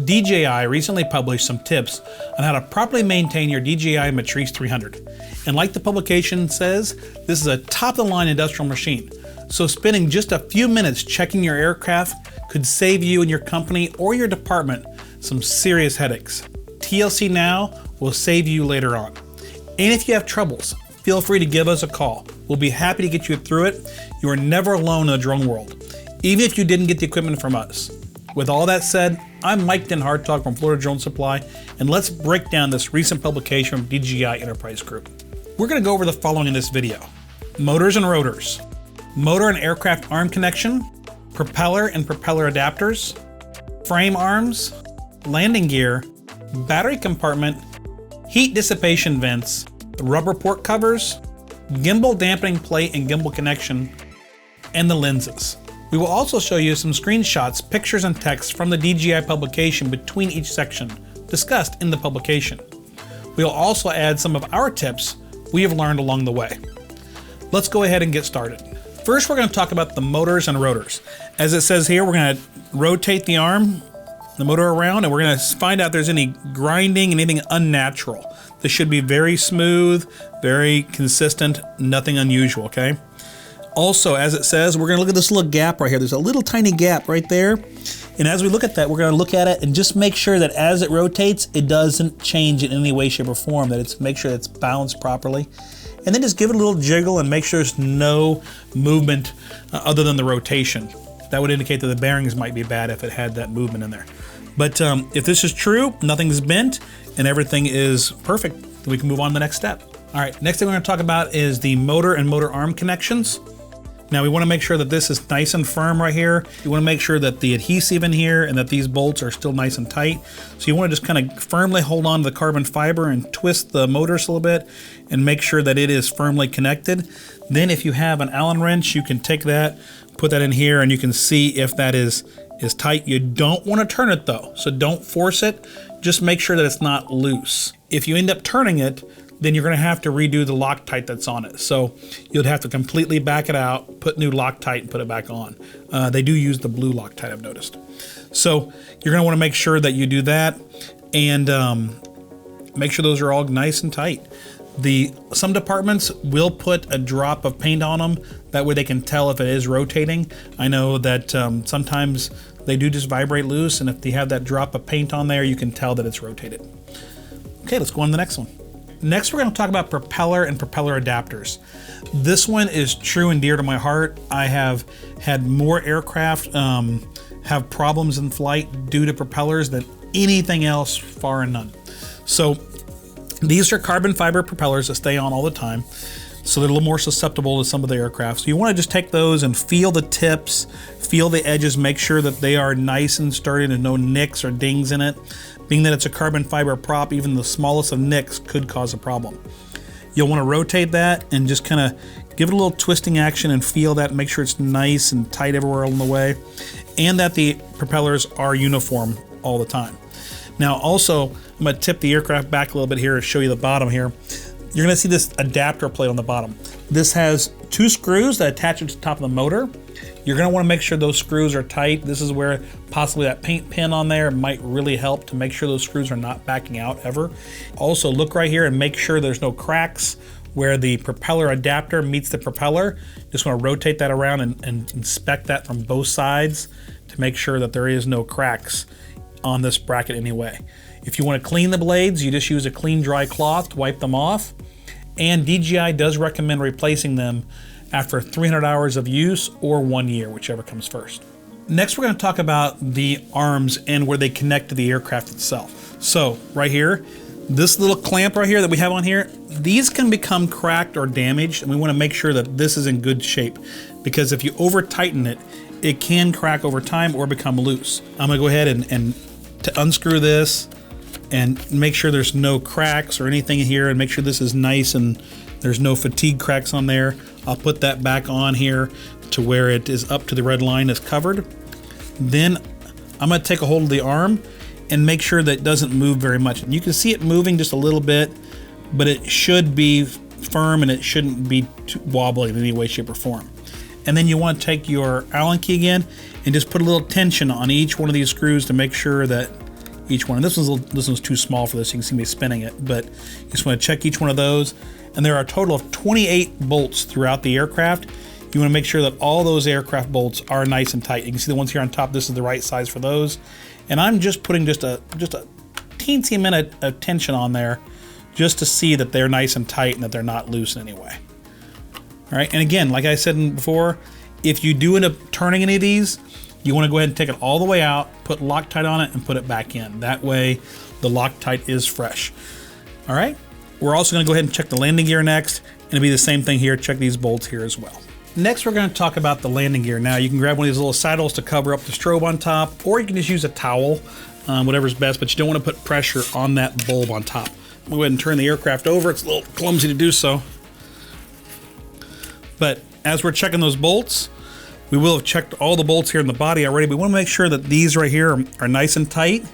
DJI recently published some tips on how to properly maintain your DJI M300. And like the publication says, this is a top-of-the-line industrial machine. So spending just a few minutes checking your aircraft could save you and your company or your department some serious headaches. TLC now will save you later on. And if you have troubles, feel free to give us a call. We'll be happy to get you through it. You are never alone in the drone world, even if you didn't get the equipment from us. With all that said, I'm Mike Den Hartog from Florida Drone Supply, and let's break down this recent publication from DJI Enterprise Group. We're going to go over the following in this video: motors and rotors, motor and aircraft arm connection, propeller and propeller adapters, frame arms, landing gear, battery compartment, heat dissipation vents, rubber port covers, gimbal dampening plate and gimbal connection, and the lenses. We will also show you some screenshots, pictures, and text from the DJI publication between each section discussed in the publication. We'll also add some of our tips we have learned along the way. Let's go ahead and get started. First, we're going to talk about the motors and rotors. As it says here, we're going to rotate the arm, the motor around, and we're going to find out if there's any grinding, anything unnatural. This should be very smooth, very consistent, nothing unusual, okay? Also, as it says, we're going to look at this little gap right here. There's a little tiny gap right there. And as we look at that, we're going to look at it and just make sure that as it rotates, it doesn't change in any way, shape, or form, make sure that it's balanced properly. And then just give it a little jiggle and make sure there's no movement other than the rotation. That would indicate that the bearings might be bad if it had that movement in there. But if this is true, nothing's bent and everything is perfect, then we can move on to the next step. All right, next thing we're going to talk about is the motor and motor arm connections. Now we want to make sure that this is nice and firm right here. You want to make sure that the adhesive in here and that these bolts are still nice and tight. So you want to just kind of firmly hold on to the carbon fiber and twist the motors a little bit and make sure that it is firmly connected. Then if you have an Allen wrench, you can take that, put that in here, and you can see if that is tight. You don't want to turn it though, so don't force it. Just make sure that it's not loose. If you end up turning it, then you're going to have to redo the Loctite that's on it. So you'll have to completely back it out, put new Loctite, and put it back on. They do use the blue Loctite, I've noticed. So you're going to want to make sure that you do that and make sure those are all nice and tight. Some departments will put a drop of paint on them. That way they can tell if it is rotating. I know that sometimes they do just vibrate loose, and if they have that drop of paint on there, you can tell that it's rotated. Okay, let's go on to the next one. Next, we're going to talk about propeller and propeller adapters. This one is true and dear to my heart. I have had more aircraft have problems in flight due to propellers than anything else, far and none. So these are carbon fiber propellers that stay on all the time, so they're a little more susceptible to some of the aircraft. So you want to just take those and feel the tips, feel the edges, make sure that they are nice and sturdy and no nicks or dings in it. Being that it's a carbon fiber prop, even the smallest of nicks could cause a problem. You'll want to rotate that and just kind of give it a little twisting action and feel that, make sure it's nice and tight everywhere along the way, and that the propellers are uniform all the time. Now also, I'm going to tip the aircraft back a little bit here to show you the bottom here. You're going to see this adapter plate on the bottom. This has two screws that attach it to the top of the motor. You're going to want to make sure those screws are tight. This is where possibly that paint pin on there might really help to make sure those screws are not backing out ever. Also look right here and make sure there's no cracks where the propeller adapter meets the propeller. Just want to rotate that around and inspect that from both sides to make sure that there is no cracks on this bracket anyway. If you want to clean the blades, you just use a clean dry cloth to wipe them off. And DJI does recommend replacing them after 300 hours of use or 1 year, whichever comes first. Next, we're going to talk about the arms and where they connect to the aircraft itself. So right here, this little clamp right here that we have on here, these can become cracked or damaged, and we want to make sure that this is in good shape, because if you over tighten it, it can crack over time or become loose. I'm going to go ahead and to unscrew this and make sure there's no cracks or anything here, and make sure this is nice and there's no fatigue cracks on there. I'll put that back on here to where it is up to the red line is covered. Then I'm going to take a hold of the arm and make sure that it doesn't move very much. And you can see it moving just a little bit, but it should be firm and it shouldn't be too wobbly in any way, shape, or form. And then you want to take your Allen key again and just put a little tension on each one of these screws to make sure that each one. And this one's too small for this. You can see me spinning it, but you just want to check each one of those. And there are a total of 28 bolts throughout the aircraft. You want to make sure that all those aircraft bolts are nice and tight. You can see the ones here on top. This is the right size for those. And I'm just putting just a teensy minute of tension on there just to see that they're nice and tight and that they're not loose in any way. All right, and again, like I said before, if you do end up turning any of these, you want to go ahead and take it all the way out, put Loctite on it, and put it back in. That way, the Loctite is fresh. All right, we're also going to go ahead and check the landing gear next, and it'll be the same thing here. Check these bolts here as well. Next, we're going to talk about the landing gear. Now, you can grab one of these little saddles to cover up the strobe on top, or you can just use a towel, whatever's best, but you don't want to put pressure on that bulb on top. I'm going to go ahead and turn the aircraft over. It's a little clumsy to do so. But as we're checking those bolts, we will have checked all the bolts here in the body already. We want to make sure that these right here are nice and tight.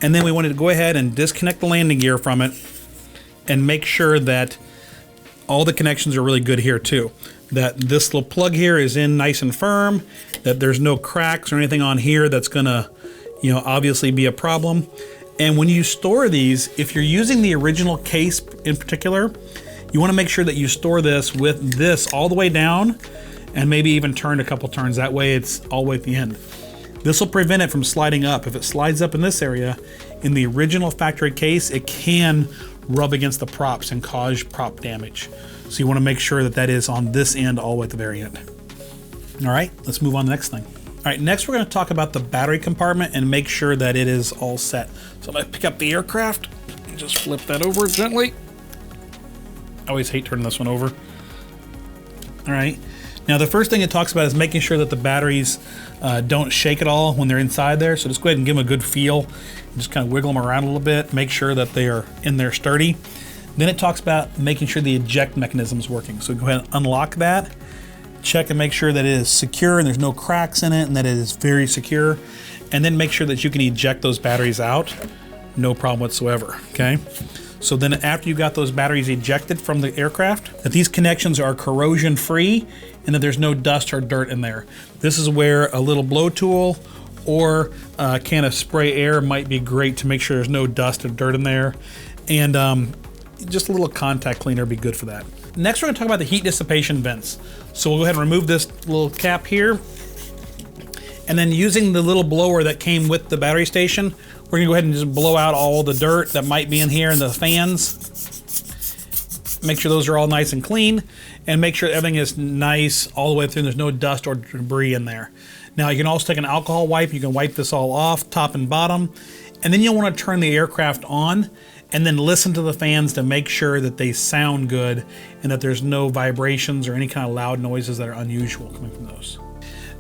And then we wanted to go ahead and disconnect the landing gear from it and make sure that all the connections are really good here too. That this little plug here is in nice and firm, that there's no cracks or anything on here that's gonna, obviously be a problem. And when you store these, if you're using the original case in particular, you want to make sure that you store this with this all the way down and maybe even turn a couple turns. That way it's all the way at the end. This will prevent it from sliding up. If it slides up in this area, in the original factory case, it can rub against the props and cause prop damage. So you want to make sure that that is on this end all the way at the very end. All right, let's move on to the next thing. All right, next we're going to talk about the battery compartment and make sure that it is all set. So I'm going to pick up the aircraft and just flip that over gently. I always hate turning this one over. All right. Now the first thing it talks about is making sure that the batteries don't shake at all when they're inside there. So just go ahead and give them a good feel. Just kind of wiggle them around a little bit. Make sure that they are in there sturdy. Then it talks about making sure the eject mechanism is working. So go ahead and unlock that. Check and make sure that it is secure and there's no cracks in it and that it is very secure. And then make sure that you can eject those batteries out. No problem whatsoever, okay? So then after you got those batteries ejected from the aircraft, that these connections are corrosion free and that there's no dust or dirt in there. This is where a little blow tool or a can of spray air might be great to make sure there's no dust or dirt in there. And just a little contact cleaner would be good for that. Next, we're gonna talk about the heat dissipation vents. So we'll go ahead and remove this little cap here. And then using the little blower that came with the battery station, we're gonna go ahead and just blow out all the dirt that might be in here and the fans. Make sure those are all nice and clean and make sure everything is nice all the way through. There's no dust or debris in there. Now you can also take an alcohol wipe. You can wipe this all off, top and bottom. And then you'll wanna turn the aircraft on and then listen to the fans to make sure that they sound good and that there's no vibrations or any kind of loud noises that are unusual coming from those.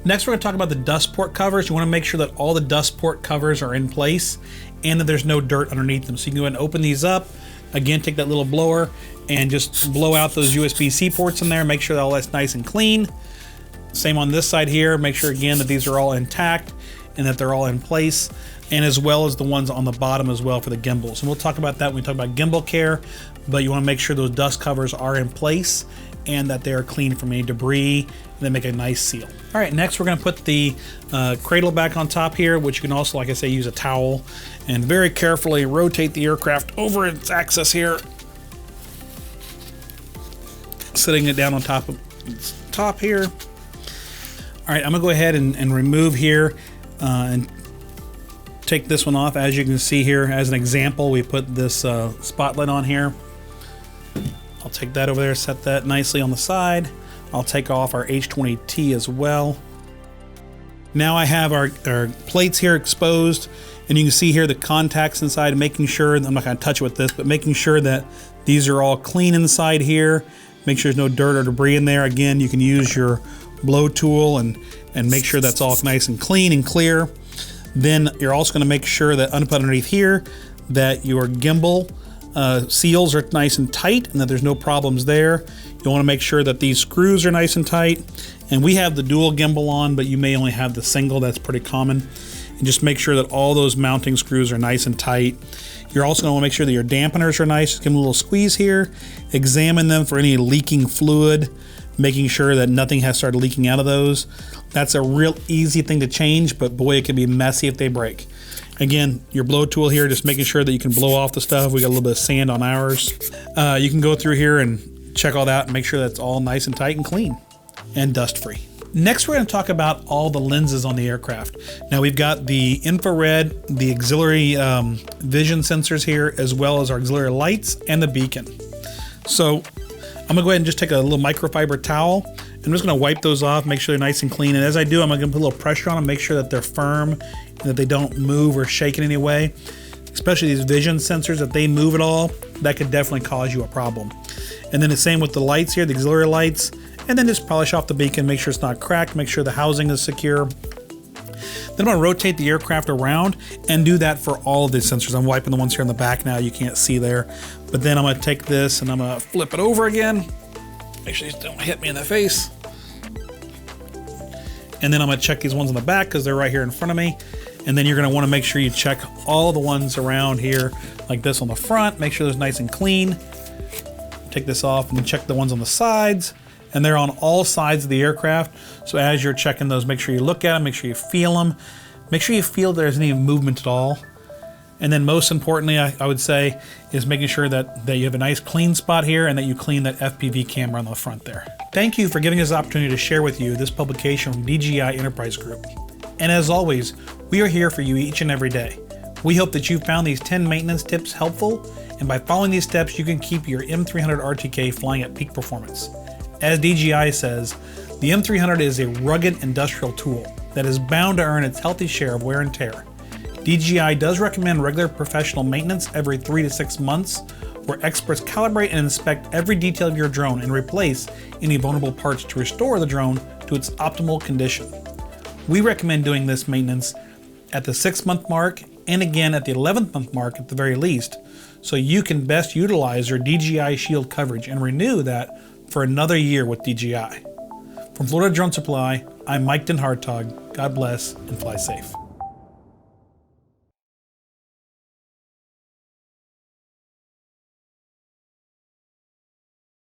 Next, we're going to talk about the dust port covers. You want to make sure that all the dust port covers are in place and that there's no dirt underneath them. So you can go ahead and open these up. Again, take that little blower and just blow out those USB-C ports in there. Make sure that all that's nice and clean. Same on this side here. Make sure again that these are all intact and that they're all in place, and as well as the ones on the bottom as well for the gimbals. And we'll talk about that when we talk about gimbal care, but you want to make sure those dust covers are in place and that they are clean from any debris and they make a nice seal. All right, next we're going to put the cradle back on top here, which you can also, like I say, use a towel and very carefully rotate the aircraft over its axis here, setting it down on top of its top here. All right, I'm gonna go ahead and remove here and take this one off. As you can see here, as an example, we put this spotlight on here. I'll take that over there, set that nicely on the side. I'll take off our H20T as well. Now I have our plates here exposed, and you can see here the contacts inside, making sure, I'm not gonna touch it with this, but making sure that these are all clean inside here. Make sure there's no dirt or debris in there. Again, you can use your blow tool and make sure that's all nice and clean and clear. Then you're also gonna make sure that underneath here that your gimbal seals are nice and tight and that there's no problems there. You wanna make sure that these screws are nice and tight. And we have the dual gimbal on, but you may only have the single. That's pretty common. And just make sure that all those mounting screws are nice and tight. You're also gonna wanna make sure that your dampeners are nice. Just give them a little squeeze here. Examine them for any leaking fluid, making sure that nothing has started leaking out of those. That's a real easy thing to change, but boy, it can be messy if they break. And Again, your blow tool here, just making sure that you can blow off the stuff. We got a little bit of sand on ours. You can go through here and check all that and make sure that's all nice and tight and clean and dust free. Next, we're going to talk about all the lenses on the aircraft. Now we've got the infrared, the auxiliary vision sensors here, as well as our auxiliary lights and the beacon. So I'm gonna go ahead and just take a little microfiber towel. I'm just gonna wipe those off, make sure they're nice and clean. And as I do, I'm gonna put a little pressure on them, make sure that they're firm and that they don't move or shake in any way. Especially these vision sensors, if they move at all, that could definitely cause you a problem. And then the same with the lights here, the auxiliary lights. And then just polish off the beacon, make sure it's not cracked, make sure the housing is secure. Then I'm gonna rotate the aircraft around and do that for all of these sensors. I'm wiping the ones here in the back now, you can't see there. But then I'm gonna take this and I'm gonna flip it over again. Make sure these don't hit me in the face. And then I'm gonna check these ones in the back because they're right here in front of me. And then you're gonna wanna make sure you check all the ones around here, like this on the front, make sure they're nice and clean. Take this off and then check the ones on the sides. And they're on all sides of the aircraft. So as you're checking those, make sure you look at them, make sure you feel them, make sure you feel there's any movement at all. And then most importantly, I would say, is making sure that you have a nice clean spot here and that you clean that FPV camera on the front there. Thank you for giving us the opportunity to share with you this publication from DJI Enterprise Group. And as always, we are here for you each and every day. We hope that you found these 10 maintenance tips helpful, and by following these steps, you can keep your M300 RTK flying at peak performance. As DJI says, the M300 is a rugged industrial tool that is bound to earn its healthy share of wear and tear. DJI does recommend regular professional maintenance every 3 to 6 months, where experts calibrate and inspect every detail of your drone and replace any vulnerable parts to restore the drone to its optimal condition. We recommend doing this maintenance at the 6-month mark and again at the 11th month mark at the very least, so you can best utilize your DJI Shield coverage and renew that for another year with DJI. From Florida Drone Supply, I'm Mike Den Hartog. God bless and fly safe.